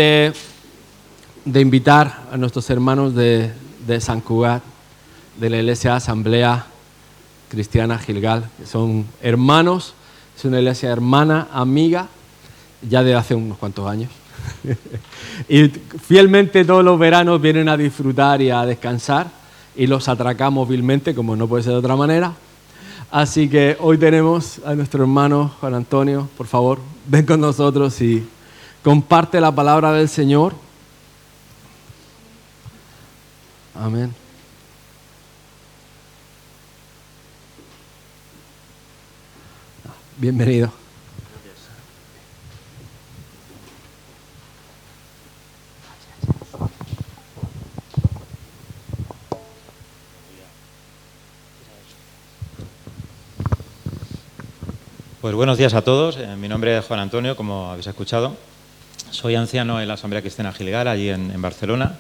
de invitar a nuestros hermanos de San Cugat, de la Iglesia Asamblea Cristiana Gilgal, que son hermanos, es una iglesia hermana, amiga, ya de hace unos cuantos años. Y fielmente todos los veranos vienen a disfrutar y a descansar y los atracamos vilmente, como no puede ser de otra manera. Así que hoy tenemos a nuestro hermano Juan Antonio. Por favor, ven con nosotros y comparte la palabra del Señor. Amén. Bienvenido. Pues buenos días a todos. Mi nombre es Juan Antonio, como habéis escuchado. Soy anciano en la Asamblea Cristiana Gilgal, allí en Barcelona,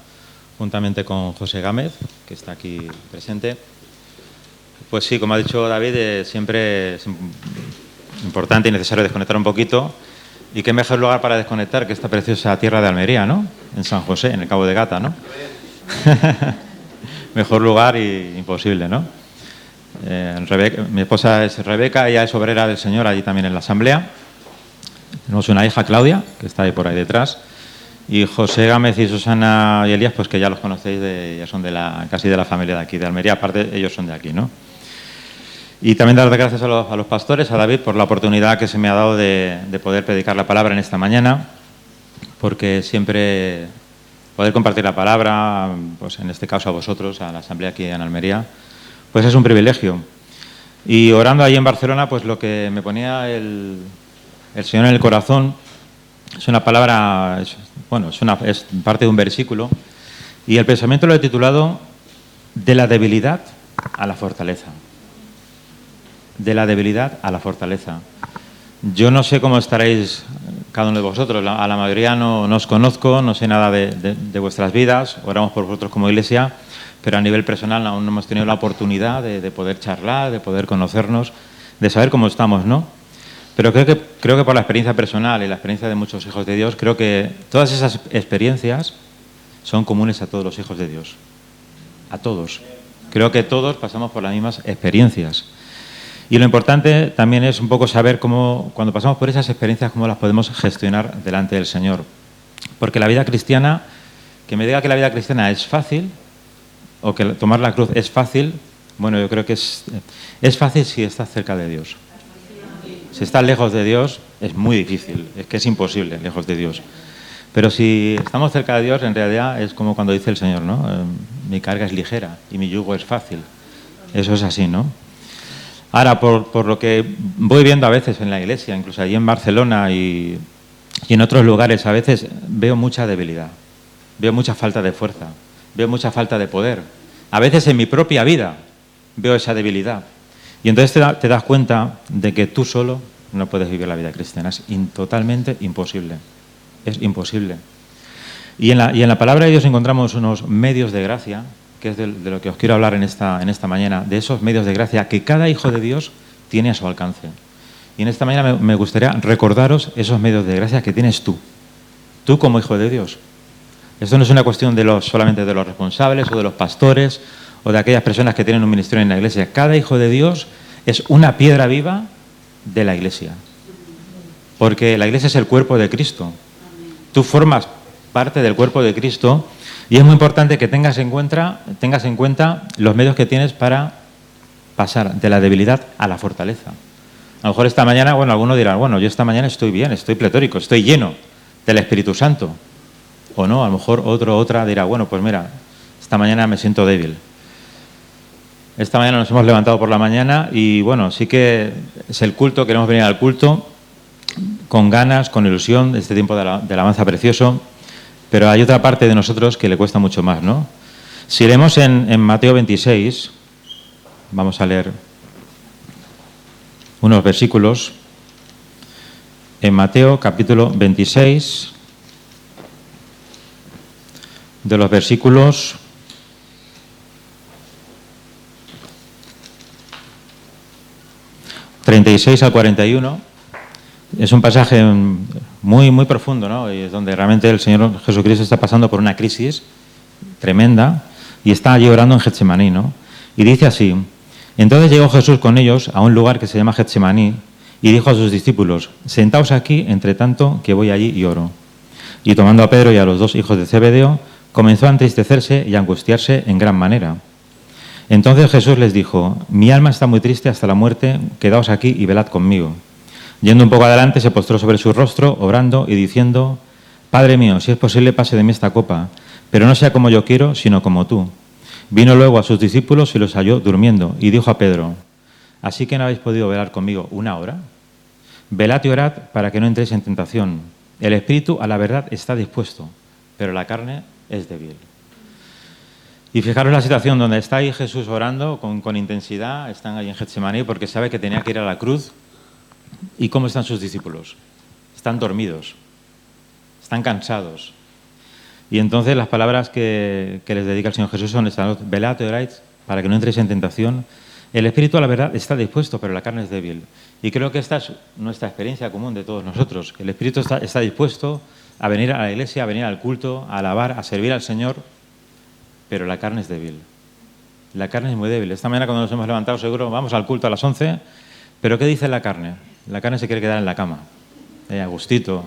juntamente con José Gámez, que está aquí presente. Pues sí, como ha dicho David, siempre es importante y necesario desconectar un poquito. Y qué mejor lugar para desconectar que esta preciosa tierra de Almería, ¿no? En San José, en el Cabo de Gata, ¿no? Mejor lugar imposible, ¿no? Mi esposa es Rebeca, ella es obrera del Señor allí también en la Asamblea. Tenemos una hija, Claudia, que está ahí por ahí detrás. Y José Gámez y Susana y Elías, pues que ya los conocéis, ya son casi de la familia de aquí, de Almería. Aparte, ellos son de aquí, ¿no? Y también dar las gracias a los pastores, a David, por la oportunidad que se me ha dado de poder predicar la palabra en esta mañana, porque siempre poder compartir la palabra, pues en este caso a vosotros, a la Asamblea aquí en Almería, pues es un privilegio. Y orando ahí en Barcelona, pues lo que me ponía el Señor en el corazón es una palabra, es parte de un versículo, y el pensamiento lo he titulado "De la debilidad a la fortaleza". De la debilidad a la fortaleza. Yo no sé cómo estaréis cada uno de vosotros, a la mayoría no os conozco, no sé nada de vuestras vidas, oramos por vosotros como iglesia, pero a nivel personal aún no hemos tenido la oportunidad de poder charlar, de poder conocernos, de saber cómo estamos, ¿no? Pero creo que por la experiencia personal y la experiencia de muchos hijos de Dios, creo que todas esas experiencias son comunes a todos los hijos de Dios. A todos. Creo que todos pasamos por las mismas experiencias. Y lo importante también es un poco saber cómo, cuando pasamos por esas experiencias, cómo las podemos gestionar delante del Señor. Porque la vida cristiana, que me diga que la vida cristiana es fácil, o que tomar la cruz es fácil, bueno, yo creo que es fácil si estás cerca de Dios. Si estás lejos de Dios, es muy difícil, es que es imposible lejos de Dios. Pero si estamos cerca de Dios, en realidad es como cuando dice el Señor, ¿no? Mi carga es ligera y mi yugo es fácil. Eso es así, ¿no? Ahora, por lo que voy viendo a veces en la iglesia, incluso allí en Barcelona y en otros lugares, a veces veo mucha debilidad, veo mucha falta de fuerza, veo mucha falta de poder. A veces en mi propia vida veo esa debilidad. Y entonces te das cuenta de que tú solo no puedes vivir la vida cristiana. Es totalmente imposible. Es imposible. Y en la palabra de Dios encontramos unos medios de gracia, que es de lo que os quiero hablar en esta mañana, de esos medios de gracia que cada hijo de Dios tiene a su alcance. Y en esta mañana me gustaría recordaros esos medios de gracia que tienes tú como hijo de Dios. Esto no es una cuestión solamente de los responsables o de los pastores o de aquellas personas que tienen un ministerio en la iglesia. Cada hijo de Dios es una piedra viva de la iglesia. Porque la iglesia es el cuerpo de Cristo. Tú formas parte del cuerpo de Cristo y es muy importante que tengas en cuenta los medios que tienes para pasar de la debilidad a la fortaleza. A lo mejor esta mañana, algunos dirán, yo esta mañana estoy bien, estoy pletórico, estoy lleno del Espíritu Santo. O no, a lo mejor otra dirá, pues mira, esta mañana me siento débil. Esta mañana nos hemos levantado por la mañana y sí que es el culto, queremos venir al culto con ganas, con ilusión, este tiempo de alabanza precioso, pero hay otra parte de nosotros que le cuesta mucho más, ¿no? Si leemos en Mateo 26, vamos a leer unos versículos, en Mateo capítulo 26, de los versículos 36 al 41, es un pasaje muy, muy profundo, ¿no? Y es donde realmente el Señor Jesucristo está pasando por una crisis tremenda y está allí orando en Getsemaní, ¿no? Y dice así: entonces llegó Jesús con ellos a un lugar que se llama Getsemaní y dijo a sus discípulos: sentaos aquí, entre tanto que voy allí y oro. Y tomando a Pedro y a los dos hijos de Zebedeo, comenzó a entristecerse y a angustiarse en gran manera. Entonces Jesús les dijo: mi alma está muy triste hasta la muerte, quedaos aquí y velad conmigo. Yendo un poco adelante, se postró sobre su rostro, orando y diciendo: Padre mío, si es posible, pase de mí esta copa, pero no sea como yo quiero, sino como tú. Vino luego a sus discípulos y los halló durmiendo, y dijo a Pedro: ¿así que no habéis podido velar conmigo una hora? Velad y orad para que no entréis en tentación. El espíritu a la verdad está dispuesto, pero la carne es débil. Y fijaros la situación donde está ahí Jesús orando con intensidad. Están ahí en Getsemaní porque sabe que tenía que ir a la cruz. ¿Y cómo están sus discípulos? Están dormidos, están cansados. Y entonces las palabras que les dedica el Señor Jesús son estas: velad y orad para que no entréis en tentación. El espíritu a la verdad está dispuesto, pero la carne es débil. Y creo que esta es nuestra experiencia común de todos nosotros. El espíritu está dispuesto a venir a la iglesia, a venir al culto, a alabar, a servir al Señor, pero la carne es débil. La carne es muy débil. Esta mañana cuando nos hemos levantado, seguro vamos al culto a las 11, pero ¿qué dice la carne? La carne se quiere quedar en la cama, a gustito,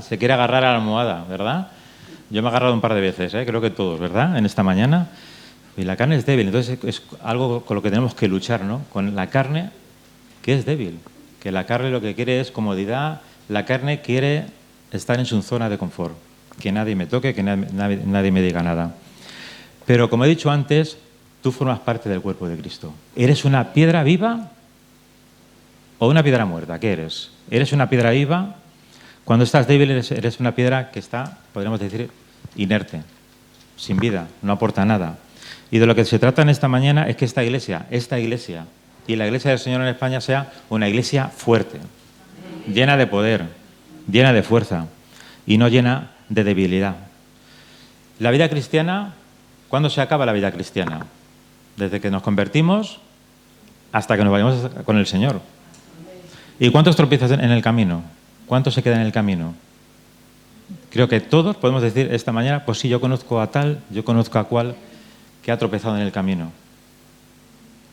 se quiere agarrar a la almohada, ¿verdad? Yo me he agarrado un par de veces, creo que todos, ¿verdad? En esta mañana. Y la carne es débil, entonces es algo con lo que tenemos que luchar, ¿no? Con la carne que es débil, que la carne lo que quiere es comodidad, la carne quiere estar en su zona de confort, que nadie me toque, que nadie me diga nada. Pero como he dicho antes, tú formas parte del cuerpo de Cristo. ¿Eres una piedra viva o una piedra muerta? ¿Qué eres? ¿Eres una piedra viva? Cuando estás débil eres una piedra que está, podríamos decir, inerte, sin vida, no aporta nada. Y de lo que se trata en esta mañana es que esta iglesia y la iglesia del Señor en España sea una iglesia fuerte, llena de poder, llena de fuerza y no llena de debilidad. La vida cristiana, ¿cuándo se acaba la vida cristiana? Desde que nos convertimos hasta que nos vayamos con el Señor. ¿Y cuántos tropiezos en el camino? ¿Cuántos se quedan en el camino? Creo que todos podemos decir esta mañana: pues sí, yo conozco a tal, yo conozco a cual que ha tropezado en el camino.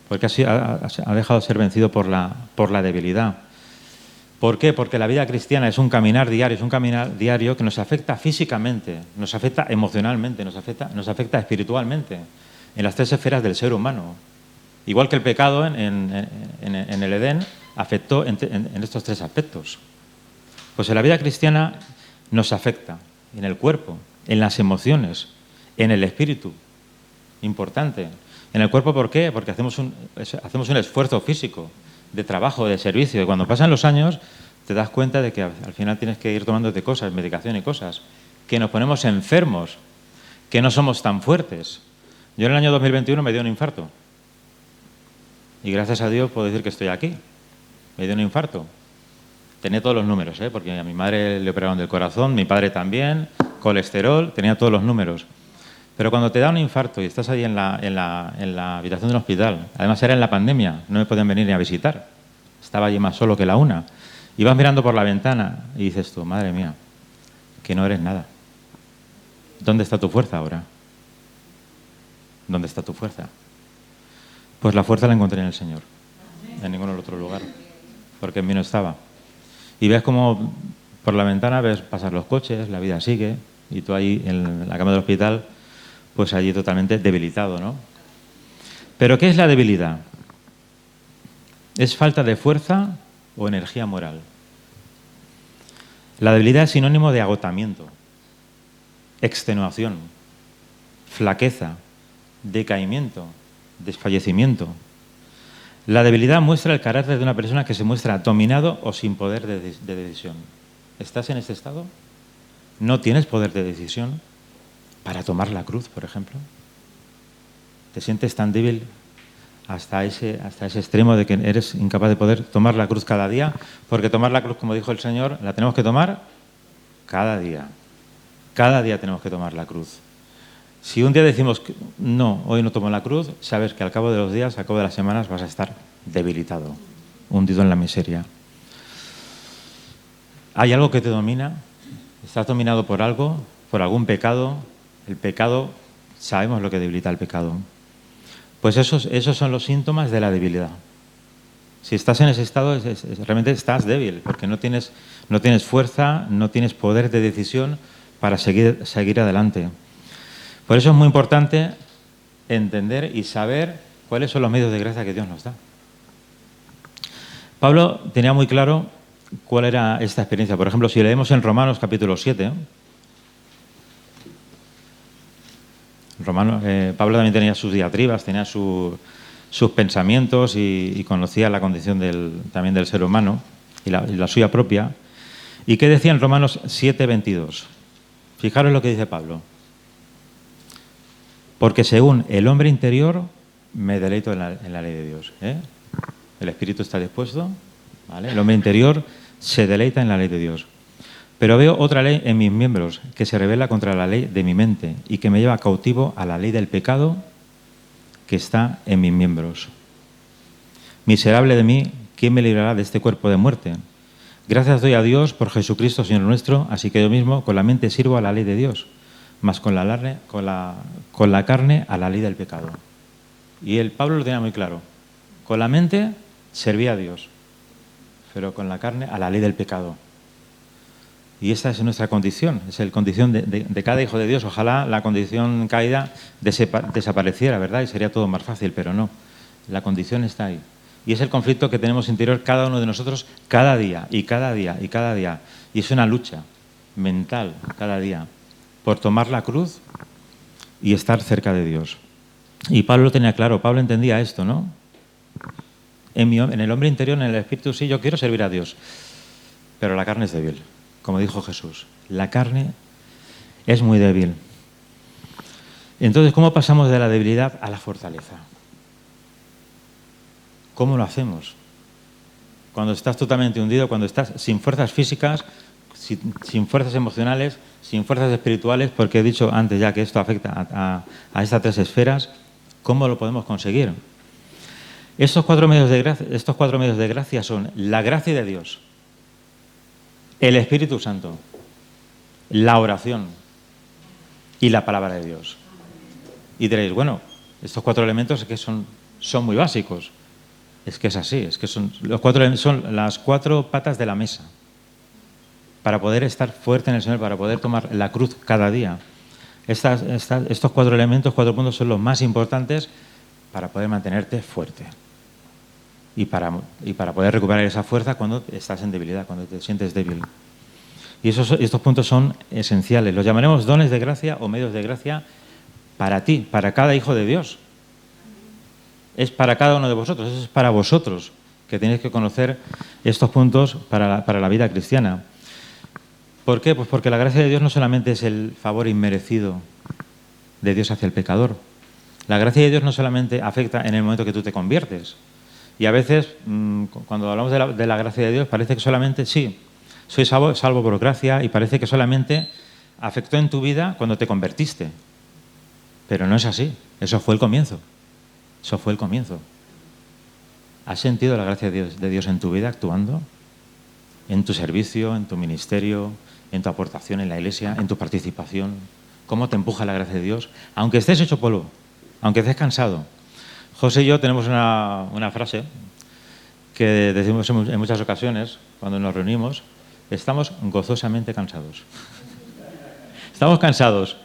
Porque así ha dejado de ser vencido por la debilidad. ¿Por qué? Porque la vida cristiana es un caminar diario que nos afecta físicamente, nos afecta emocionalmente, nos afecta espiritualmente, en las tres esferas del ser humano. Igual que el pecado en el Edén afectó en estos tres aspectos. Pues en la vida cristiana nos afecta en el cuerpo, en las emociones, en el espíritu. Importante. En el cuerpo, ¿por qué? Porque hacemos un esfuerzo físico, de trabajo, de servicio. Y cuando pasan los años, te das cuenta de que al final tienes que ir tomándote cosas, medicación y cosas, que nos ponemos enfermos, que no somos tan fuertes. Yo en el año 2021 me dio un infarto. Y gracias a Dios puedo decir que estoy aquí. Me dio un infarto. Tenía todos los números, porque a mi madre le operaron del corazón, mi padre también, colesterol, tenía todos los números. Pero cuando te da un infarto y estás ahí en la habitación del hospital, además era en la pandemia, no me podían venir ni a visitar, estaba allí más solo que la una, y vas mirando por la ventana y dices tú: madre mía, que no eres nada. ¿Dónde está tu fuerza ahora? ¿Dónde está tu fuerza? Pues la fuerza la encontré en el Señor, en ningún otro lugar, porque en mí no estaba. Y ves como por la ventana ves pasar los coches, la vida sigue, y tú ahí en la cama del hospital, pues allí totalmente debilitado, ¿no? ¿Pero qué es la debilidad? ¿Es falta de fuerza o energía moral? La debilidad es sinónimo de agotamiento, extenuación, flaqueza, decaimiento, desfallecimiento. La debilidad muestra el carácter de una persona que se muestra dominado o sin poder de decisión. ¿Estás en este estado? ¿No tienes poder de decisión para tomar la cruz, por ejemplo? ¿Te sientes tan débil hasta ese extremo de que eres incapaz de poder tomar la cruz cada día? Porque tomar la cruz, como dijo el Señor, la tenemos que tomar cada día. Cada día tenemos que tomar la cruz. Si un día decimos que no, hoy no tomo la cruz, sabes que al cabo de los días, al cabo de las semanas, vas a estar debilitado, hundido en la miseria. ¿Hay algo que te domina? ¿Estás dominado por algo, por algún pecado? El pecado, sabemos lo que debilita el pecado. Pues esos son los síntomas de la debilidad. Si estás en ese estado, realmente estás débil, porque no tienes fuerza, no tienes poder de decisión para seguir adelante. Por eso es muy importante entender y saber cuáles son los medios de gracia que Dios nos da. Pablo tenía muy claro cuál era esta experiencia. Por ejemplo, si leemos en Romanos capítulo 7, Pablo también tenía sus diatribas, tenía sus pensamientos y conocía la condición también del ser humano y la suya propia. ¿Y qué decía en Romanos 7:22? Fijaros lo que dice Pablo. Porque según el hombre interior me deleito en la ley de Dios. El espíritu está dispuesto, ¿vale? El hombre interior se deleita en la ley de Dios. Pero veo otra ley en mis miembros que se rebela contra la ley de mi mente y que me lleva cautivo a la ley del pecado que está en mis miembros. Miserable de mí, ¿quién me librará de este cuerpo de muerte? Gracias doy a Dios por Jesucristo, Señor nuestro, así que yo mismo con la mente sirvo a la ley de Dios, mas con la carne a la ley del pecado. Y el Pablo lo tenía muy claro. Con la mente servía a Dios, pero con la carne a la ley del pecado. Y esta es nuestra condición, es la condición de cada hijo de Dios. Ojalá la condición caída desapareciera, ¿verdad? Y sería todo más fácil, pero no. La condición está ahí. Y es el conflicto que tenemos interior cada uno de nosotros cada día, y cada día, y cada día. Y es una lucha mental cada día por tomar la cruz y estar cerca de Dios. Y Pablo lo tenía claro, Pablo entendía esto, ¿no? En el hombre interior, en el espíritu, sí, yo quiero servir a Dios, pero la carne es débil. Como dijo Jesús, la carne es muy débil. Entonces, ¿cómo pasamos de la debilidad a la fortaleza? ¿Cómo lo hacemos? Cuando estás totalmente hundido, cuando estás sin fuerzas físicas, sin fuerzas emocionales, sin fuerzas espirituales, porque he dicho antes ya que esto afecta a estas tres esferas, ¿cómo lo podemos conseguir? Estos cuatro medios de gracia son la gracia de Dios, el Espíritu Santo, la oración y la palabra de Dios. Y diréis, bueno, estos cuatro elementos es que son muy básicos. Es que es así, es que son las cuatro patas de la mesa para poder estar fuerte en el Señor, para poder tomar la cruz cada día. Estos cuatro elementos, 4 puntos, son los más importantes para poder mantenerte fuerte y para poder recuperar esa fuerza cuando estás en debilidad, cuando te sientes débil. Y estos puntos son esenciales. Los llamaremos dones de gracia o medios de gracia para ti, para cada hijo de Dios. Es para cada uno de vosotros, es para vosotros que tenéis que conocer estos puntos para la vida cristiana. ¿Por qué? Pues porque la gracia de Dios no solamente es el favor inmerecido de Dios hacia el pecador. La gracia de Dios no solamente afecta en el momento que tú te conviertes. Y a veces, cuando hablamos de la gracia de Dios, parece que solamente, sí, soy salvo por gracia, y parece que solamente afectó en tu vida cuando te convertiste. Pero no es así. Eso fue el comienzo. Eso fue el comienzo. ¿Has sentido la gracia de Dios en tu vida actuando? En tu servicio, en tu ministerio, en tu aportación en la iglesia, en tu participación. ¿Cómo te empuja la gracia de Dios? Aunque estés hecho polvo, aunque estés cansado. José y yo tenemos una frase que decimos en muchas ocasiones cuando nos reunimos: estamos gozosamente cansados. Estamos cansados,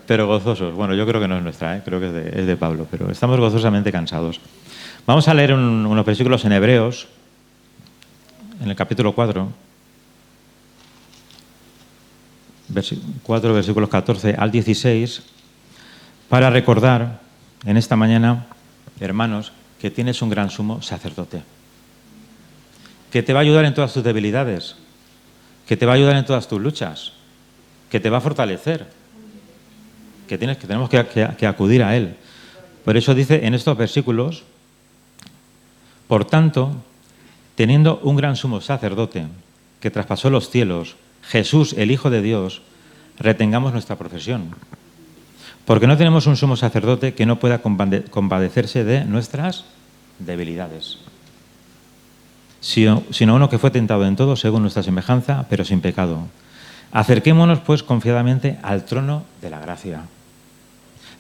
pero gozosos. Bueno, yo creo que no es nuestra, creo que es de Pablo, pero estamos gozosamente cansados. Vamos a leer unos versículos en Hebreos, en el capítulo 4, versículos 14 al 16, para recordar en esta mañana, hermanos, que tienes un gran sumo sacerdote, que te va a ayudar en todas tus debilidades, que te va a ayudar en todas tus luchas, que te va a fortalecer, que tenemos que acudir a Él. Por eso dice en estos versículos: por tanto, teniendo un gran sumo sacerdote que traspasó los cielos, Jesús, el Hijo de Dios, retengamos nuestra profesión. Porque no tenemos un sumo sacerdote que no pueda compadecerse de nuestras debilidades, sino uno que fue tentado en todo según nuestra semejanza, pero sin pecado. Acerquémonos, pues, confiadamente al trono de la gracia,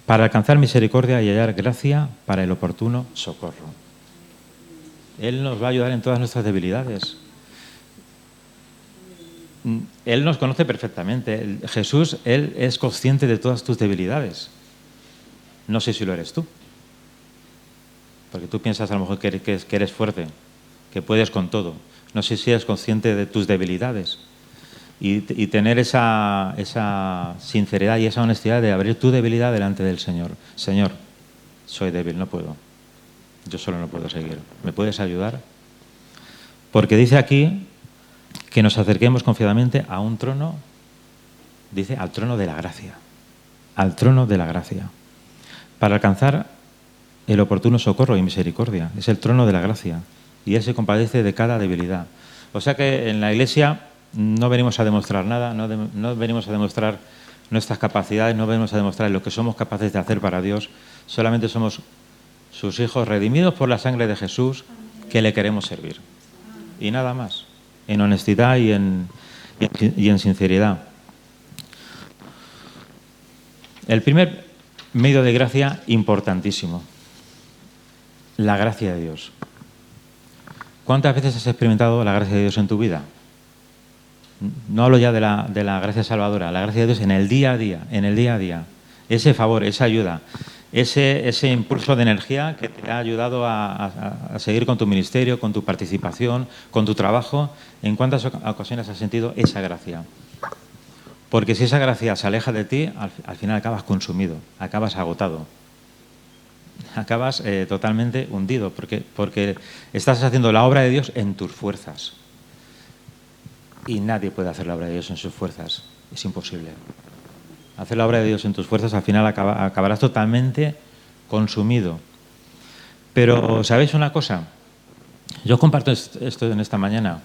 para alcanzar misericordia y hallar gracia para el oportuno socorro. Él nos va a ayudar en todas nuestras debilidades. Él nos conoce perfectamente. Jesús, Él es consciente de todas tus debilidades. No sé si lo eres tú. Porque tú piensas a lo mejor que eres fuerte, que puedes con todo. No sé si eres consciente de tus debilidades. Y tener esa sinceridad y esa honestidad de abrir tu debilidad delante del Señor. Señor, soy débil, no puedo. Yo solo no puedo seguir. ¿Me puedes ayudar? Porque dice aquí que nos acerquemos confiadamente a un trono, dice, al trono de la gracia. Al trono de la gracia. Para alcanzar el oportuno socorro y misericordia. Es el trono de la gracia. Y Él se compadece de cada debilidad. O sea que en la Iglesia no venimos a demostrar nada, no venimos a demostrar nuestras capacidades, no venimos a demostrar lo que somos capaces de hacer para Dios. Solamente somos sus hijos redimidos por la sangre de Jesús que le queremos servir. Y nada más, en honestidad y en sinceridad. El primer medio de gracia importantísimo, la gracia de Dios. ¿Cuántas veces has experimentado la gracia de Dios en tu vida? No hablo ya de la gracia salvadora, la gracia de Dios en el día a día, Ese favor, esa ayuda, ese impulso de energía que te ha ayudado a seguir con tu ministerio, con tu participación, con tu trabajo. ¿En cuántas ocasiones has sentido esa gracia? Porque si esa gracia se aleja de ti, al final acabas consumido, acabas agotado. Acabas totalmente hundido, porque estás haciendo la obra de Dios en tus fuerzas. Y nadie puede hacer la obra de Dios en sus fuerzas. Es imposible. Hacer la obra de Dios en tus fuerzas, al final acabarás totalmente consumido. Pero, ¿sabéis una cosa? Yo comparto esto en esta mañana.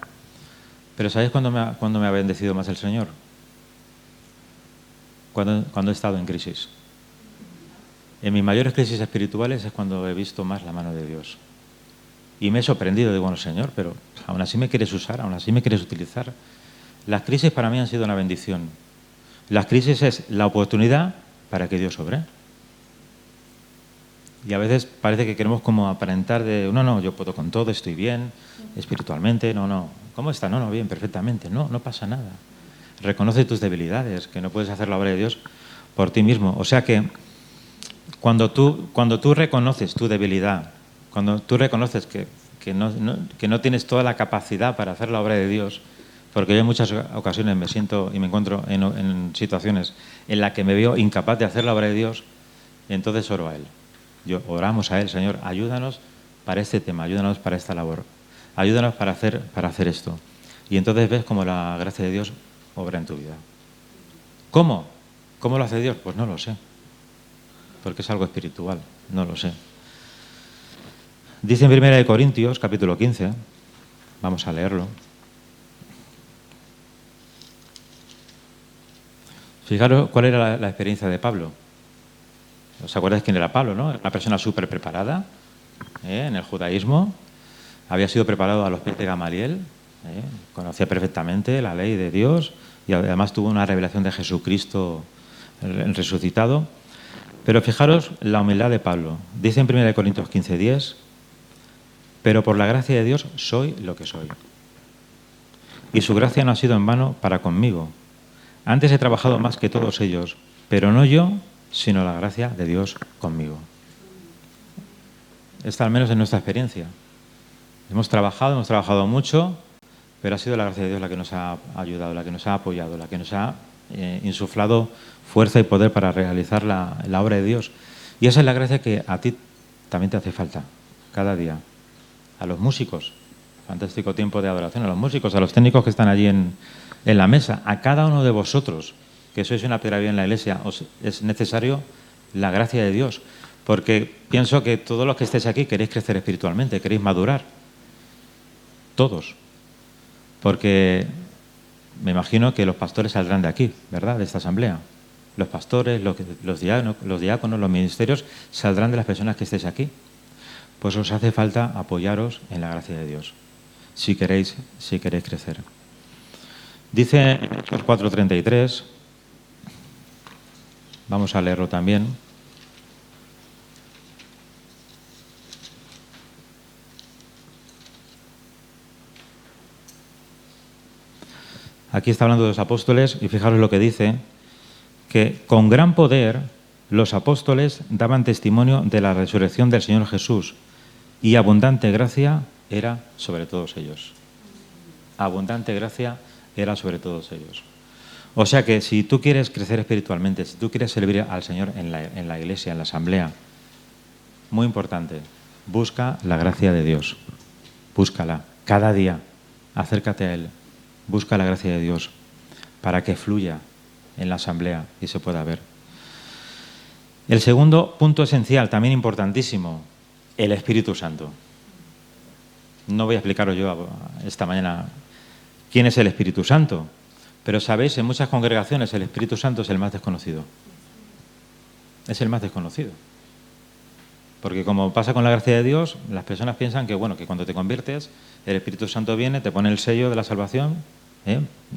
Pero ¿sabéis cuándo me ha bendecido más el Señor? Cuando he estado en crisis. En mis mayores crisis espirituales es cuando he visto más la mano de Dios. Y me he sorprendido, digo, bueno, Señor, pero aún así me quieres usar, aún así me quieres utilizar. Las crisis para mí han sido una bendición. Las crisis es la oportunidad para que Dios obre. Y a veces parece que queremos como aparentar de, no, yo puedo con todo, estoy bien, espiritualmente, no. ¿Cómo está? No, bien, perfectamente. No pasa nada. Reconoce tus debilidades, que no puedes hacer la obra de Dios por ti mismo. O sea que cuando tú reconoces tu debilidad, cuando tú reconoces que no tienes toda la capacidad para hacer la obra de Dios, porque yo en muchas ocasiones me siento y me encuentro en situaciones en las que me veo incapaz de hacer la obra de Dios, entonces oro a Él. Oramos a Él, Señor, ayúdanos para este tema, ayúdanos para esta labor, ayúdanos para hacer esto. Y entonces ves cómo la gracia de Dios obra en tu vida. ¿Cómo? ¿Cómo lo hace Dios? Pues no lo sé, porque es algo espiritual, no lo sé. Dice en 1 Corintios, capítulo 15, vamos a leerlo. Fijaros cuál era la experiencia de Pablo. ¿Os acordáis quién era Pablo, no? Una persona súper preparada en el judaísmo. Había sido preparado a los pies de Gamaliel. Conocía perfectamente la ley de Dios y además tuvo una revelación de Jesucristo el resucitado. Pero fijaros la humildad de Pablo. Dice en 1 Corintios 15:10, pero por la gracia de Dios soy lo que soy. Y su gracia no ha sido en vano para conmigo. Antes he trabajado más que todos ellos, pero no yo, sino la gracia de Dios conmigo. Esta al menos es nuestra experiencia. Hemos trabajado mucho, pero ha sido la gracia de Dios la que nos ha ayudado, la que nos ha apoyado, la que nos ha insuflado fuerza y poder para realizar la obra de Dios. Y esa es la gracia que a ti también te hace falta, cada día. A los músicos, fantástico tiempo de adoración, a los músicos, a los técnicos que están allí en la mesa, a cada uno de vosotros, que sois una piedra viva en la Iglesia, es necesario la gracia de Dios, porque pienso que todos los que estéis aquí queréis crecer espiritualmente, queréis madurar, todos, porque me imagino que los pastores saldrán de aquí, ¿verdad?, de esta asamblea. Los pastores, los diáconos, los ministerios saldrán de las personas que estéis aquí. Pues os hace falta apoyaros en la gracia de Dios. si queréis crecer. Dice en Hechos 4:33, vamos a leerlo también. Aquí está hablando de los apóstoles y fijaros lo que dice, que con gran poder los apóstoles daban testimonio de la resurrección del Señor Jesús y abundante gracia era sobre todos ellos. Abundante gracia era sobre todos ellos. O sea que si tú quieres crecer espiritualmente, si tú quieres servir al Señor en la iglesia, en la asamblea, muy importante, busca la gracia de Dios. Búscala cada día, acércate a Él. Busca la gracia de Dios para que fluya en la asamblea y se pueda ver. El segundo punto esencial, también importantísimo, el Espíritu Santo. No voy a explicaros yo esta mañana quién es el Espíritu Santo, pero sabéis, en muchas congregaciones el Espíritu Santo es el más desconocido. Es el más desconocido. Porque como pasa con la gracia de Dios, las personas piensan que, bueno, que cuando te conviertes, el Espíritu Santo viene, te pone el sello de la salvación,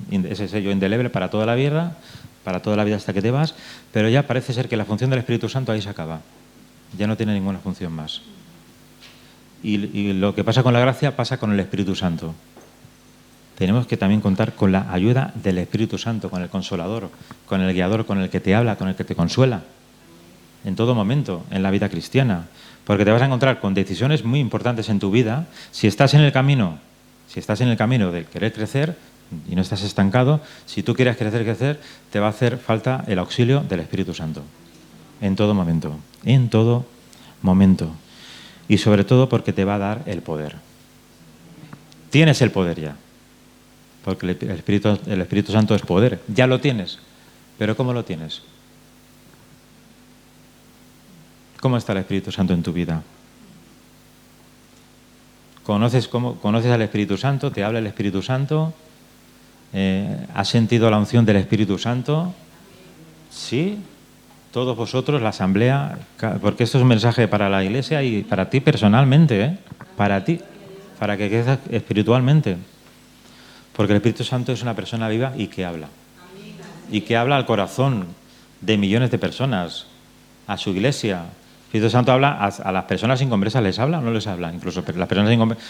ese sello indeleble para toda la vida hasta que te vas, pero ya parece ser que la función del Espíritu Santo ahí se acaba. Ya no tiene ninguna función más. Y lo que pasa con la gracia pasa con el Espíritu Santo. Tenemos que también contar con la ayuda del Espíritu Santo, con el Consolador, con el Guiador, con el que te habla, con el que te consuela, en todo momento, en la vida cristiana. Porque te vas a encontrar con decisiones muy importantes en tu vida. Si estás en el camino de querer crecer y no estás estancado, si tú quieres crecer, te va a hacer falta el auxilio del Espíritu Santo. En todo momento. En todo momento. Y sobre todo porque te va a dar el poder. Tienes el poder ya. Porque el Espíritu Santo es poder. Ya lo tienes. Pero ¿cómo lo tienes? ¿Cómo está el Espíritu Santo en tu vida? ¿Conoces al Espíritu Santo? ¿Te habla el Espíritu Santo? ¿Has sentido la unción del Espíritu Santo? Sí. Todos vosotros, la asamblea, porque esto es un mensaje para la iglesia y para ti personalmente, para ti, para que creces espiritualmente. Porque el Espíritu Santo es una persona viva y que habla. Y que habla al corazón de millones de personas, a su iglesia. El Espíritu Santo habla a las personas inconversas, ¿les habla o no les habla? Incluso las personas inconversas.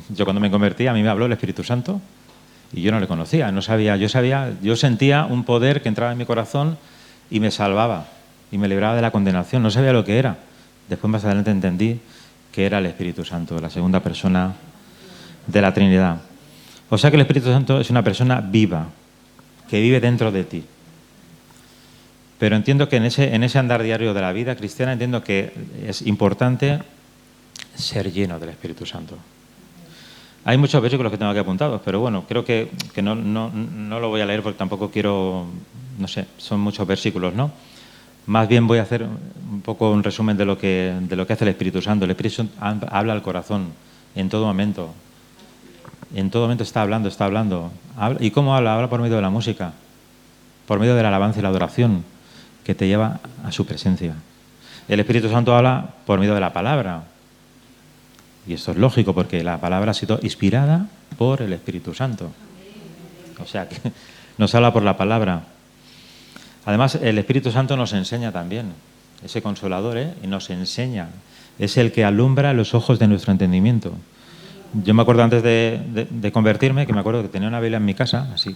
Yo cuando me convertí, a mí me habló el Espíritu Santo y yo no le conocía, no sabía. Yo sentía un poder que entraba en mi corazón y me salvaba y me libraba de la condenación. No sabía lo que era. Después más adelante entendí que era el Espíritu Santo, la segunda persona de la Trinidad. O sea que el Espíritu Santo es una persona viva, que vive dentro de ti. Pero entiendo que en ese andar diario de la vida cristiana, entiendo que es importante ser lleno del Espíritu Santo. Hay muchos versículos que tengo aquí apuntados, pero bueno, creo que no lo voy a leer porque tampoco quiero, no sé, son muchos versículos, ¿no? Más bien voy a hacer un poco un resumen de lo que hace el Espíritu Santo. El Espíritu Santo habla al corazón en todo momento. En todo momento está hablando. ¿Y cómo habla? Habla por medio de la música, por medio de la alabanza y la adoración, que te lleva a su presencia. El Espíritu Santo habla por medio de la palabra. Y esto es lógico, porque la palabra ha sido inspirada por el Espíritu Santo. O sea, que nos habla por la palabra. Además, el Espíritu Santo nos enseña también. Ese Consolador, y nos enseña. Es el que alumbra los ojos de nuestro entendimiento. Yo me acuerdo antes de convertirme, que me acuerdo que tenía una Biblia en mi casa, así.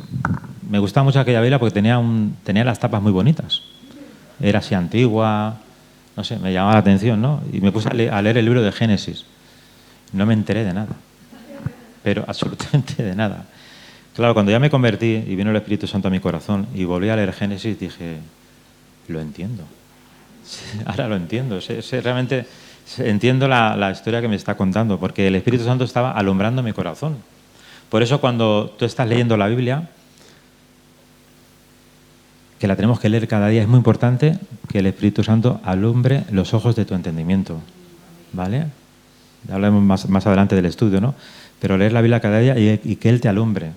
Me gustaba mucho aquella Biblia porque tenía las tapas muy bonitas. Era así antigua, no sé, me llamaba la atención, ¿no? Y me puse a leer el libro de Génesis. No me enteré de nada, pero absolutamente de nada. Claro, cuando ya me convertí y vino el Espíritu Santo a mi corazón y volví a leer Génesis, dije, lo entiendo. Ahora lo entiendo. Realmente entiendo la historia que me está contando, porque el Espíritu Santo estaba alumbrando mi corazón. Por eso cuando tú estás leyendo la Biblia, que la tenemos que leer cada día, es muy importante que el Espíritu Santo alumbre los ojos de tu entendimiento. ¿Vale? Hablamos más adelante del estudio, ¿no? Pero leer la Biblia cada día y que Él te alumbre.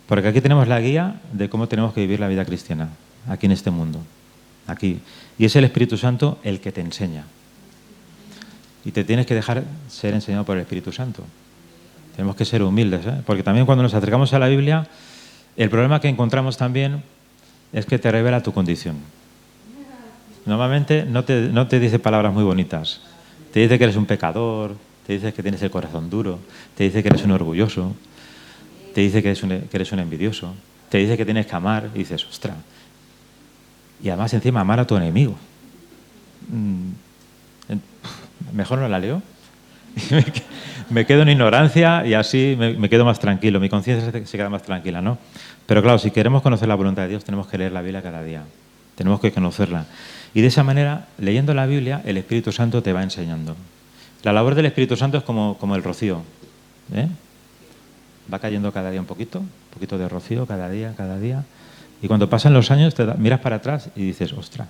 Porque aquí tenemos la guía de cómo tenemos que vivir la vida cristiana, aquí en este mundo. Aquí. Y es el Espíritu Santo el que te enseña. Y te tienes que dejar ser enseñado por el Espíritu Santo. Tenemos que ser humildes, ¿eh? Porque también cuando nos acercamos a la Biblia, el problema que encontramos también es que te revela tu condición. Normalmente no te dice palabras muy bonitas. Te dice que eres un pecador, te dice que tienes el corazón duro, te dice que eres un orgulloso, te dice que eres un envidioso, te dice que tienes que amar y dices, ostras. Y además encima amar a tu enemigo. Mejor no la leo. Me quedo en ignorancia y así me quedo más tranquilo. Mi conciencia se queda más tranquila, ¿no? Pero claro, si queremos conocer la voluntad de Dios, tenemos que leer la Biblia cada día. Tenemos que conocerla. Y de esa manera, leyendo la Biblia, el Espíritu Santo te va enseñando. La labor del Espíritu Santo es como el rocío. ¿Eh? Va cayendo cada día un poquito de rocío, cada día. Y cuando pasan los años, miras para atrás y dices, ostras,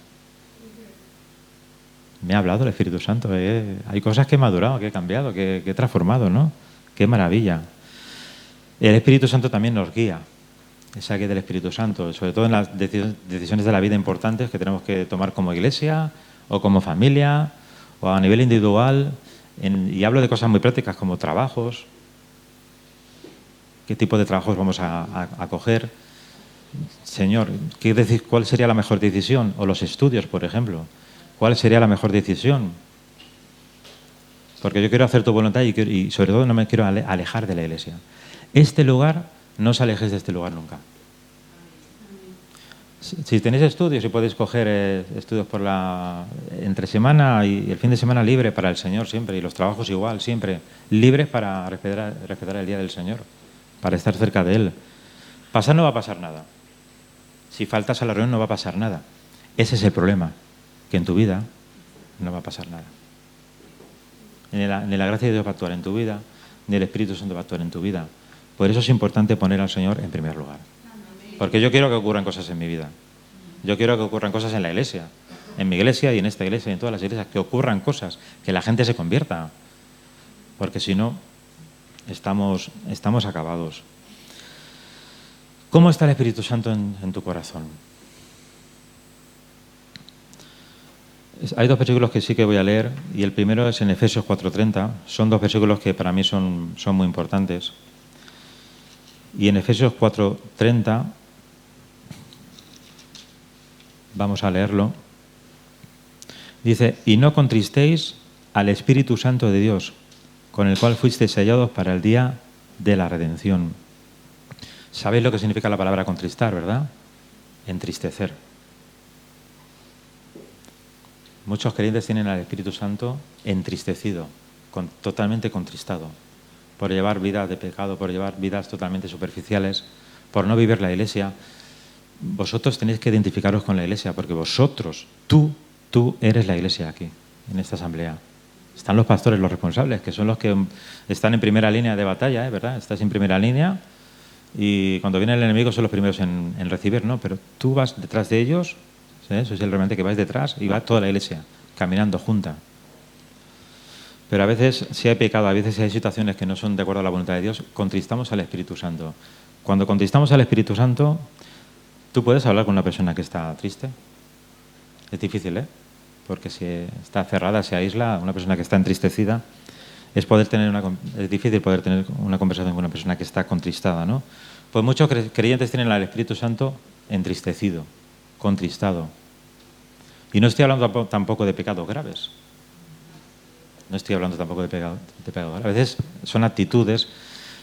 me ha hablado el Espíritu Santo. Hay cosas que he madurado, que he cambiado, que he transformado, ¿no? ¡Qué maravilla! El Espíritu Santo también nos guía. Esa guía del Espíritu Santo, sobre todo en las decisiones de la vida importantes que tenemos que tomar como iglesia o como familia o a nivel individual. Y hablo de cosas muy prácticas como trabajos. ¿Qué tipo de trabajos vamos a coger? Señor, ¿cuál sería la mejor decisión? O los estudios, por ejemplo. ¿Cuál sería la mejor decisión? Porque yo quiero hacer tu voluntad y sobre todo no me quiero alejar de la iglesia. Este lugar, no os alejéis de este lugar nunca. Si tenéis estudios y podéis coger estudios por entre semana y el fin de semana libre para el Señor siempre, y los trabajos igual, siempre libres para respetar el día del Señor, para estar cerca de Él. Pasar no va a pasar nada. Si faltas a la reunión no va a pasar nada. Ese es el problema, que en tu vida no va a pasar nada. Ni la gracia de Dios va a actuar en tu vida, ni el Espíritu Santo va a actuar en tu vida. Por eso es importante poner al Señor en primer lugar. Porque yo quiero que ocurran cosas en mi vida. Yo quiero que ocurran cosas en la iglesia. En mi iglesia y en esta iglesia y en todas las iglesias. Que ocurran cosas. Que la gente se convierta. Porque si no, estamos acabados. ¿Cómo está el Espíritu Santo en tu corazón? Hay dos versículos que sí que voy a leer. Y el primero es en Efesios 4:30. Son dos versículos que para mí son muy importantes. Y en Efesios 4:30... vamos a leerlo. Dice, y no contristéis al Espíritu Santo de Dios, con el cual fuisteis sellados para el día de la redención. ¿Sabéis lo que significa la palabra contristar, verdad? Entristecer. Muchos creyentes tienen al Espíritu Santo entristecido, totalmente contristado, por llevar vidas de pecado, por llevar vidas totalmente superficiales, por no vivir la iglesia. Vosotros tenéis que identificaros con la iglesia, porque vosotros, tú eres la iglesia aquí, en esta asamblea. Están los pastores, los responsables, que son los que están en primera línea de batalla, ¿verdad? Estás en primera línea y cuando viene el enemigo son los primeros en recibir, ¿no? Pero tú vas detrás de ellos, ¿sí? Sois el realmente que vais detrás y va toda la iglesia, caminando junta. Pero a veces, si hay pecado, a veces si hay situaciones que no son de acuerdo a la voluntad de Dios, contristamos al Espíritu Santo. Cuando contristamos al Espíritu Santo, ¿tú puedes hablar con una persona que está triste? Es difícil, ¿eh? Porque si está cerrada, se aísla, una persona que está entristecida, es difícil poder tener una conversación con una persona que está contristada, ¿no? Pues muchos creyentes tienen al Espíritu Santo entristecido, contristado. Y no estoy hablando tampoco de pecados graves. No estoy hablando tampoco de pecado graves. A veces son actitudes,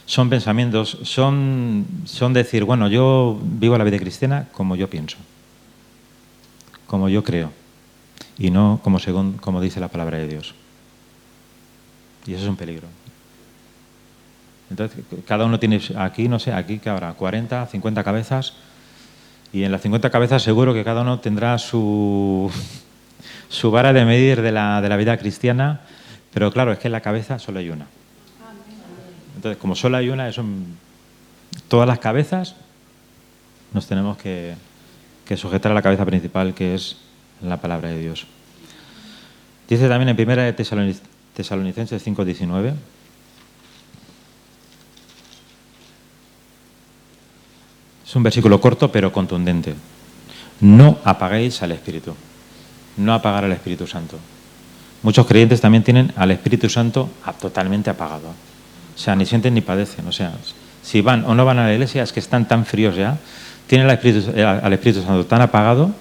son pensamientos, son decir, bueno, yo vivo la vida cristiana como yo pienso, como yo creo, y no como dice la palabra de Dios. Y eso es un peligro. Entonces, cada uno tiene aquí, no sé, aquí que habrá 40, 50 cabezas, y en las 50 cabezas seguro que cada uno tendrá su vara de medir de la vida cristiana, pero claro, es que en la cabeza solo hay una. Entonces, como solo hay una, todas las cabezas nos tenemos que sujetar a la cabeza principal, que es la palabra de Dios. Dice también en 1 Tesalonicenses 5:19. Es un versículo corto pero contundente. No apaguéis al Espíritu. No apagar al Espíritu Santo. Muchos creyentes también tienen al Espíritu Santo totalmente apagado. O sea, ni sienten ni padecen. O sea, si van o no van a la iglesia es que están tan fríos ya, tienen al Espíritu Santo tan apagado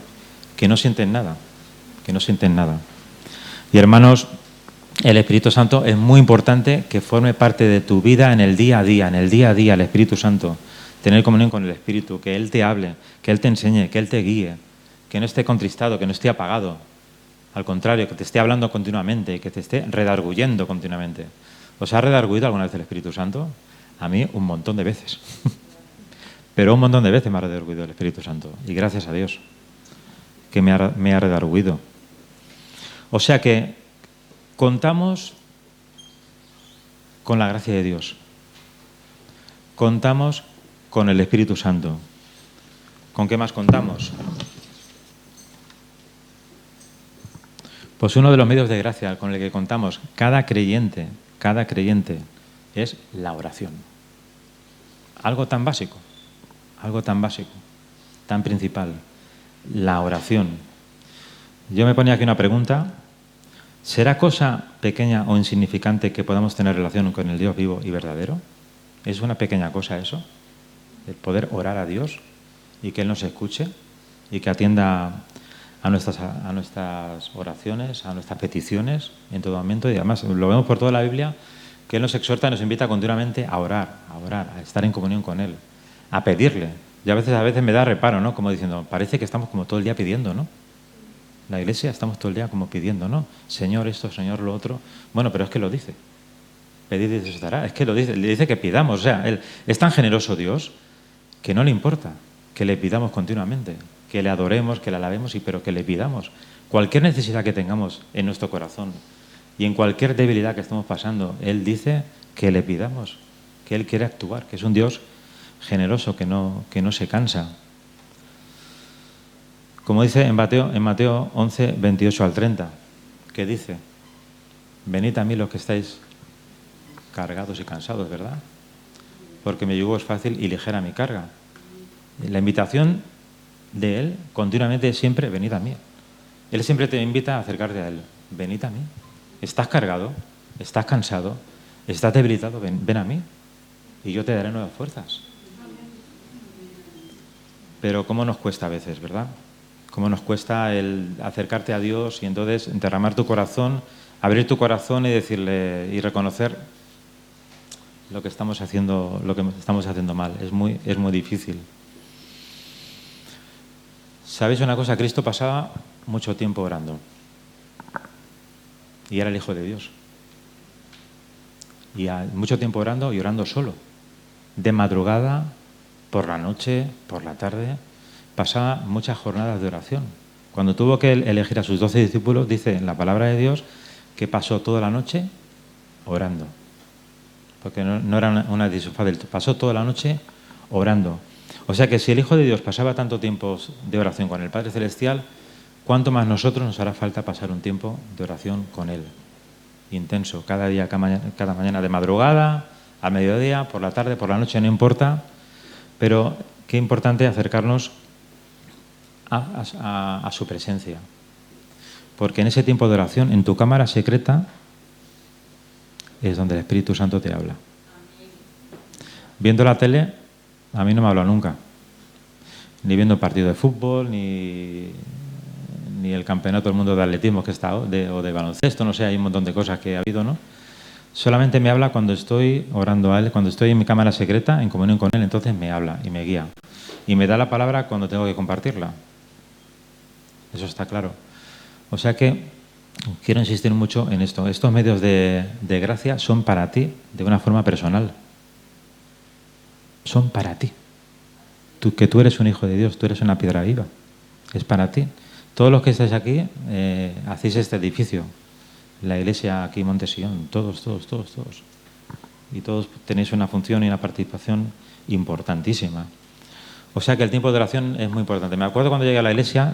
que no sienten nada, que no sienten nada. Y hermanos, el Espíritu Santo es muy importante que forme parte de tu vida en el día a día, el Espíritu Santo. Tener comunión con el Espíritu, que Él te hable, que Él te enseñe, que Él te guíe, que no esté contristado, que no esté apagado. Al contrario, que te esté hablando continuamente, que te esté redarguyendo continuamente. ¿Os ha redarguido alguna vez el Espíritu Santo? A mí un montón de veces. Pero un montón de veces me ha redarguido el Espíritu Santo. Y gracias a Dios que me ha redarguido. O sea que contamos con la gracia de Dios. Contamos con el Espíritu Santo. ¿Con qué más contamos? Pues uno de los medios de gracia con el que contamos cada creyente, es la oración. Algo tan básico, tan principal, la oración. Yo me ponía aquí una pregunta. ¿Será cosa pequeña o insignificante que podamos tener relación con el Dios vivo y verdadero? ¿Es una pequeña cosa eso? El poder orar a Dios y que Él nos escuche y que atienda a nuestras oraciones, a nuestras peticiones en todo momento. Y además lo vemos por toda la Biblia, que Él nos exhorta y nos invita continuamente a orar, a estar en comunión con Él, a pedirle. Y a veces me da reparo, ¿no? Como diciendo, parece que estamos como todo el día pidiendo, ¿no? La iglesia estamos todo el día como pidiendo, ¿no? Señor esto, Señor lo otro. Bueno, pero es que lo dice. Pedid y se os dará. Es que lo dice, le dice que pidamos. O sea, Él es tan generoso Dios que no le importa que le pidamos continuamente, que le adoremos, que le alabemos, pero que le pidamos. Cualquier necesidad que tengamos en nuestro corazón y en cualquier debilidad que estemos pasando, Él dice que le pidamos, que Él quiere actuar, que es un Dios generoso, que no se cansa. Como dice en Mateo 11, 28 al 30, que dice, venid a mí los que estáis cargados y cansados, ¿verdad? Porque mi yugo es fácil y ligera mi carga. La invitación de Él continuamente es siempre, venid a mí. Él siempre te invita a acercarte a Él. Venid a mí. ¿Estás cargado? ¿Estás cansado? ¿Estás debilitado? Ven a mí y yo te daré nuevas fuerzas. Pero cómo nos cuesta a veces, ¿verdad? Cómo nos cuesta el acercarte a Dios y entonces derramar tu corazón, abrir tu corazón y decirle y reconocer lo que estamos haciendo mal. Es muy difícil. ¿Sabéis una cosa? Cristo pasaba mucho tiempo orando. Y era el Hijo de Dios. Y mucho tiempo orando y orando solo. De madrugada, por la noche, por la tarde. Pasaba muchas jornadas de oración. Cuando tuvo que elegir a sus 12 discípulos, dice en la palabra de Dios que pasó toda la noche orando. Porque no era una disufadel, pasó toda la noche orando. O sea que si el Hijo de Dios pasaba tanto tiempo de oración con el Padre Celestial, ¿cuánto más nosotros nos hará falta pasar un tiempo de oración con Él? Intenso, cada día, cada mañana, de madrugada, al mediodía, por la tarde, por la noche, no importa. Pero qué importante acercarnos a su presencia. Porque en ese tiempo de oración, en tu cámara secreta, es donde el Espíritu Santo te habla. Viendo la tele, a mí no me habla nunca. Ni viendo el partido de fútbol, ni el campeonato del mundo de atletismo que está, o de baloncesto, no sé, hay un montón de cosas que ha habido, ¿no? Solamente me habla cuando estoy orando a Él, cuando estoy en mi cámara secreta, en comunión con Él, entonces me habla y me guía. Y me da la palabra cuando tengo que compartirla. Eso está claro. O sea que quiero insistir mucho en esto. Estos medios de gracia son para ti de una forma personal. Son para ti. Que tú eres un hijo de Dios, tú eres una piedra viva. Es para ti. Todos los que estáis aquí hacéis este edificio. La iglesia aquí en Monte Sion. Todos. Y todos tenéis una función y una participación importantísima. O sea que el tiempo de oración es muy importante. Me acuerdo cuando llegué a la iglesia,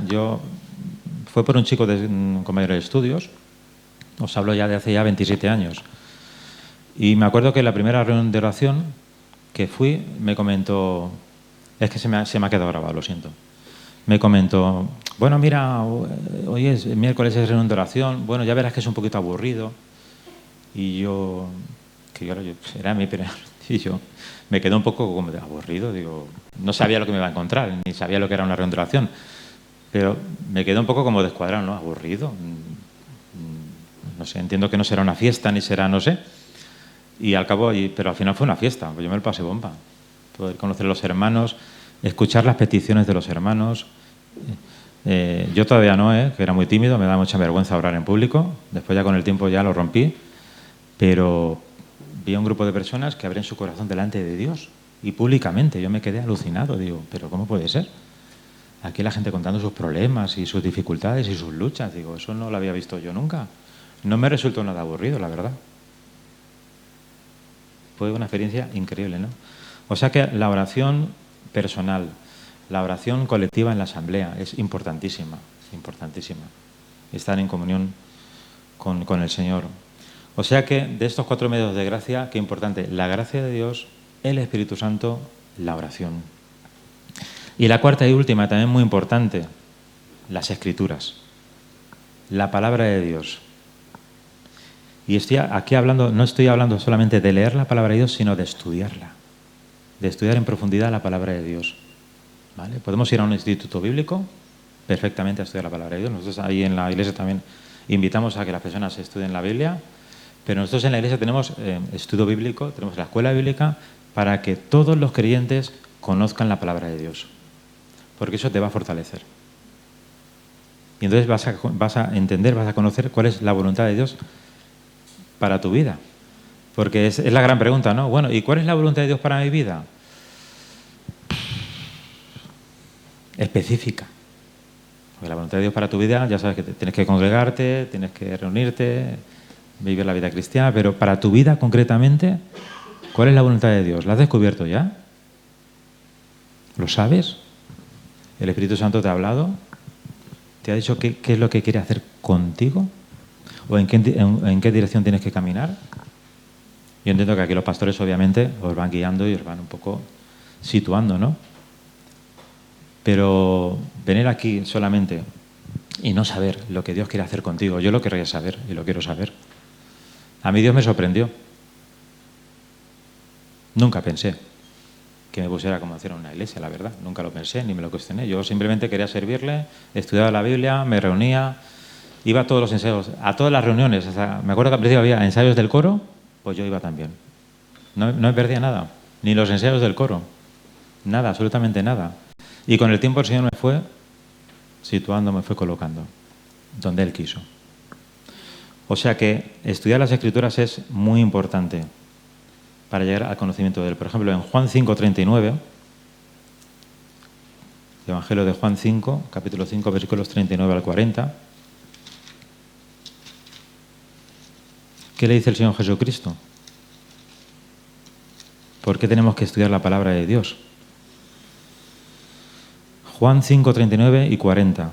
fue por un chico con mayores estudios, os hablo ya de hace 27 años. Y me acuerdo que en la primera reunión de oración que fui, me comentó, es que se me ha quedado grabado, lo siento. Me comentó, bueno, mira, hoy es miércoles, es reunión de oración, bueno, ya verás que es un poquito aburrido. Y yo, que yo era mi primer... Y yo me quedé un poco como de aburrido, digo, no sabía lo que me iba a encontrar, ni sabía lo que era una reunión de oración, pero me quedé un poco como descuadrado, ¿no? Aburrido. No sé, entiendo que no será una fiesta, ni será, no sé. Y al cabo, pero al final fue una fiesta, pues yo me lo pasé bomba. Poder conocer a los hermanos, escuchar las peticiones de los hermanos. Yo todavía no, que era muy tímido, me da mucha vergüenza orar en público. Después ya con el tiempo ya lo rompí, pero vi a un grupo de personas que abren su corazón delante de Dios y públicamente. Yo me quedé alucinado, digo, ¿pero cómo puede ser? Aquí la gente contando sus problemas y sus dificultades y sus luchas, digo, eso no lo había visto yo nunca. No me resultó nada aburrido, la verdad. Fue una experiencia increíble, ¿no? O sea que la oración personal, la oración colectiva en la asamblea es importantísima, importantísima. Estar en comunión con el Señor. O sea que de estos 4 medios de gracia, qué importante, la gracia de Dios, el Espíritu Santo, la oración. Y la cuarta y última, también muy importante, las Escrituras, la palabra de Dios. Y estoy aquí hablando, no estoy hablando solamente de leer la palabra de Dios, sino de estudiarla, de estudiar en profundidad la palabra de Dios. ¿Vale? Podemos ir a un instituto bíblico perfectamente a estudiar la palabra de Dios. Nosotros ahí en la iglesia también invitamos a que las personas estudien la Biblia, pero nosotros en la iglesia tenemos estudio bíblico, tenemos la escuela bíblica para que todos los creyentes conozcan la palabra de Dios, porque eso te va a fortalecer. Y entonces vas a entender, vas a conocer cuál es la voluntad de Dios para tu vida. Porque es la gran pregunta, ¿no? Bueno, ¿y cuál es la voluntad de Dios para mi vida? Específica. Porque la voluntad de Dios para tu vida, ya sabes que tienes que congregarte, tienes que reunirte, vivir la vida cristiana, pero para tu vida concretamente, ¿cuál es la voluntad de Dios? ¿La has descubierto ya? ¿Lo sabes? ¿El Espíritu Santo te ha hablado? ¿Te ha dicho qué es lo que quiere hacer contigo? ¿O en qué dirección tienes que caminar? Yo entiendo que aquí los pastores obviamente os van guiando y os van un poco situando, ¿no? Pero venir aquí solamente y no saber lo que Dios quiere hacer contigo, yo lo querría saber y lo quiero saber. A mí Dios me sorprendió. Nunca pensé que me pusiera como hacer una iglesia, la verdad. Nunca lo pensé ni me lo cuestioné. Yo simplemente quería servirle, estudiaba la Biblia, me reunía, iba a todos los ensayos, a todas las reuniones. Me acuerdo que al principio había ensayos del coro, pues yo iba también. No me perdía nada, ni los ensayos del coro. Nada, absolutamente nada. Y con el tiempo el Señor me fue situando, me fue colocando donde Él quiso. O sea que estudiar las Escrituras es muy importante para llegar al conocimiento de Él. Por ejemplo, en Juan 5:39, Evangelio de Juan 5, capítulo 5, versículos 39 al 40, ¿qué le dice el Señor Jesucristo? ¿Por qué tenemos que estudiar la palabra de Dios? Juan 5, 39 y 40.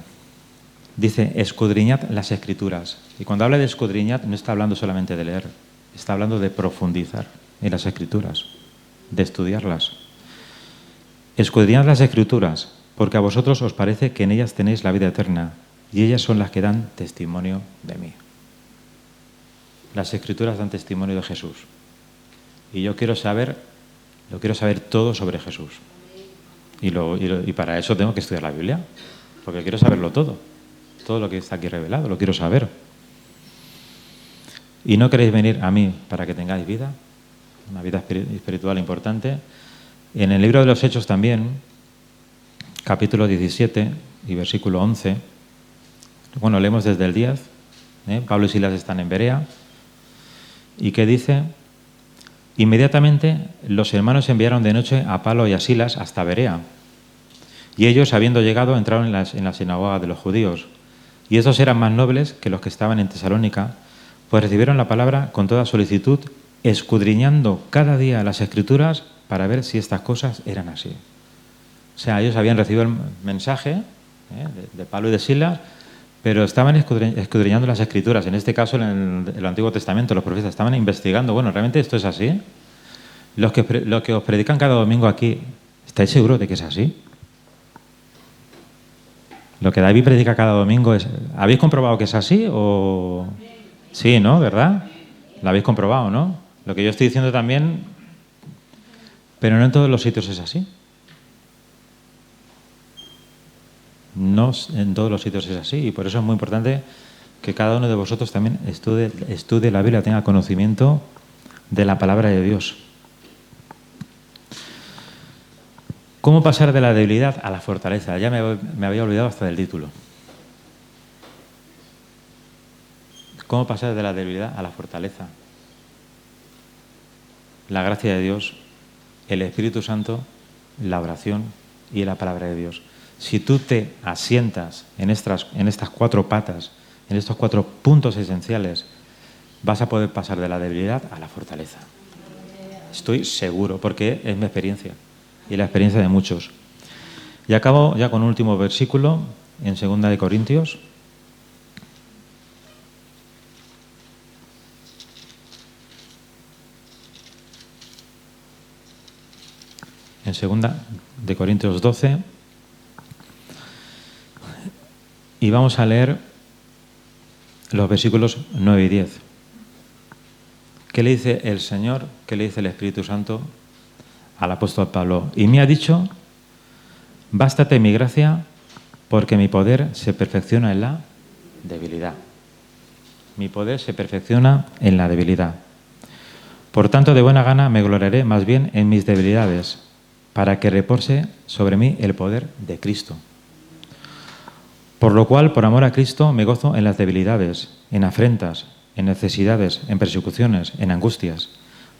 Dice, escudriñad las Escrituras. Y cuando habla de escudriñad no está hablando solamente de leer, está hablando de profundizar en las Escrituras, de estudiarlas. Escudriñad las Escrituras, porque a vosotros os parece que en ellas tenéis la vida eterna, y ellas son las que dan testimonio de mí. Las Escrituras dan testimonio de Jesús. Y yo quiero saber todo sobre Jesús. Y para eso tengo que estudiar la Biblia, porque quiero saberlo todo. Todo lo que está aquí revelado, lo quiero saber. Y no queréis venir a mí para que tengáis vida, una vida espiritual importante. En el libro de los Hechos también, capítulo 17 y versículo 11, bueno, leemos desde el 10, Pablo y Silas están en Berea, y ¿qué dice? Inmediatamente los hermanos enviaron de noche a Pablo y a Silas hasta Berea. Y ellos, habiendo llegado, entraron en la sinagoga de los judíos. Y estos eran más nobles que los que estaban en Tesalónica, pues recibieron la palabra con toda solicitud, escudriñando cada día las Escrituras para ver si estas cosas eran así. O sea, ellos habían recibido el mensaje de Pablo y de Silas, pero estaban escudriñando las Escrituras. En este caso, en el Antiguo Testamento, los profetas estaban investigando. Bueno, ¿realmente esto es así? Los que os predican cada domingo aquí, ¿estáis seguros de que es así? Lo que David predica cada domingo es... ¿Habéis comprobado que es así? O sí, ¿no? ¿Verdad? Lo habéis comprobado, ¿no? Lo que yo estoy diciendo también, pero no en todos los sitios es así. No en todos los sitios es así, y por eso es muy importante que cada uno de vosotros también estudie la Biblia, tenga conocimiento de la palabra de Dios. ¿Cómo pasar de la debilidad a la fortaleza? Ya me había olvidado hasta del título. ¿Cómo pasar de la debilidad a la fortaleza? La gracia de Dios, el Espíritu Santo, la oración y la palabra de Dios. Si tú te asientas en estas 4 patas, en estos 4 puntos esenciales, vas a poder pasar de la debilidad a la fortaleza. Estoy seguro, porque es mi experiencia y la experiencia de muchos. Y acabo ya con un último versículo en 2 de Corintios. En 2 de Corintios 12. Y vamos a leer los versículos 9 y 10. ¿Qué le dice el Señor? ¿Qué le dice el Espíritu Santo al apóstol Pablo? Y me ha dicho: bástate mi gracia, porque mi poder se perfecciona en la debilidad. Mi poder se perfecciona en la debilidad. Por tanto, de buena gana me gloriaré más bien en mis debilidades, para que repose sobre mí el poder de Cristo. Por lo cual, por amor a Cristo, me gozo en las debilidades, en afrentas, en necesidades, en persecuciones, en angustias,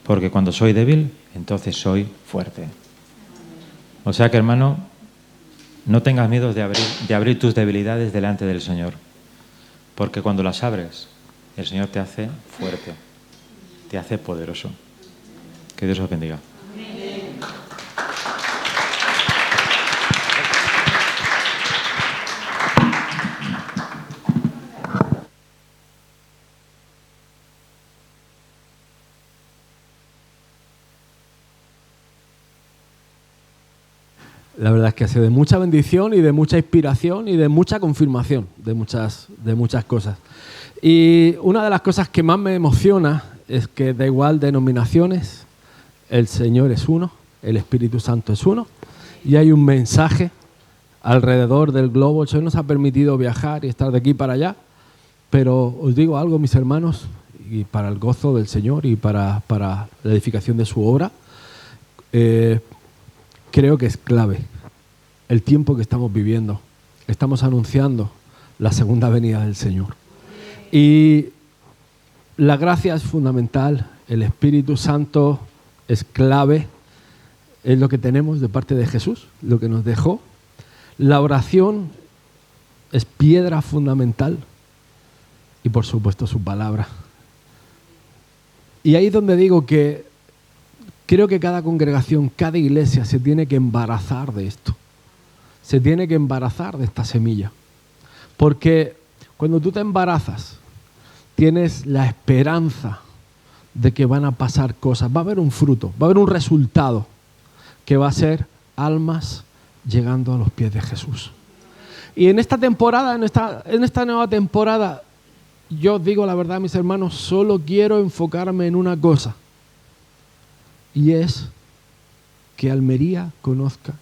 porque cuando soy débil, entonces soy fuerte. O sea que, hermano, no tengas miedo de abrir tus debilidades delante del Señor, porque cuando las abres, el Señor te hace fuerte, te hace poderoso. Que Dios os bendiga. La verdad es que ha sido de mucha bendición y de mucha inspiración y de mucha confirmación de muchas cosas. Y una de las cosas que más me emociona es que da igual denominaciones, el Señor es uno, el Espíritu Santo es uno, y hay un mensaje alrededor del globo. El Señor nos ha permitido viajar y estar de aquí para allá, pero os digo algo, mis hermanos, y para el gozo del Señor y para la edificación de su obra, creo que es clave el tiempo que estamos viviendo. Estamos anunciando la segunda venida del Señor. Y la gracia es fundamental, el Espíritu Santo es clave, es lo que tenemos de parte de Jesús, lo que nos dejó. La oración es piedra fundamental y, por supuesto, su palabra. Y ahí es donde digo que creo que cada congregación, cada iglesia se tiene que embarazar de esto. Se tiene que embarazar de esta semilla. Porque cuando tú te embarazas, tienes la esperanza de que van a pasar cosas. Va a haber un fruto, va a haber un resultado que va a ser almas llegando a los pies de Jesús. Y en esta temporada, en esta nueva temporada, yo os digo la verdad, mis hermanos, solo quiero enfocarme en una cosa. Y es que Almería conozca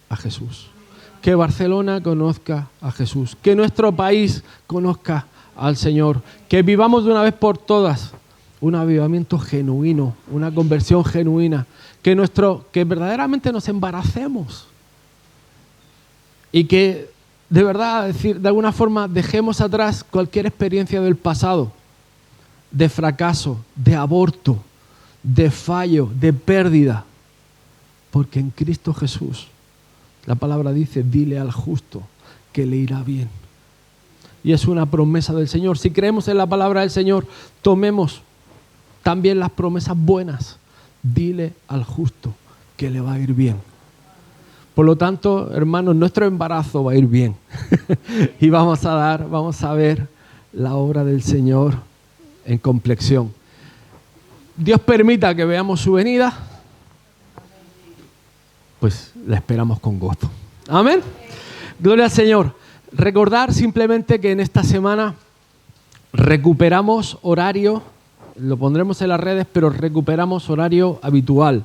a Jesús, que Barcelona conozca a Jesús, que nuestro país conozca al Señor, que vivamos de una vez por todas un avivamiento genuino, una conversión genuina, que verdaderamente nos embaracemos y que de verdad, de alguna forma, dejemos atrás cualquier experiencia del pasado, de fracaso, de aborto, de fallo, de pérdida, porque en Cristo Jesús la palabra dice: dile al justo que le irá bien. Y es una promesa del Señor. Si creemos en la palabra del Señor, tomemos también las promesas buenas. Dile al justo que le va a ir bien. Por lo tanto, hermanos, nuestro embarazo va a ir bien. Y vamos a ver la obra del Señor en complexión. Dios permita que veamos su venida, pues la esperamos con gozo. Amén. Gloria al Señor. Recordar simplemente que en esta semana recuperamos horario lo pondremos en las redes, pero recuperamos horario habitual.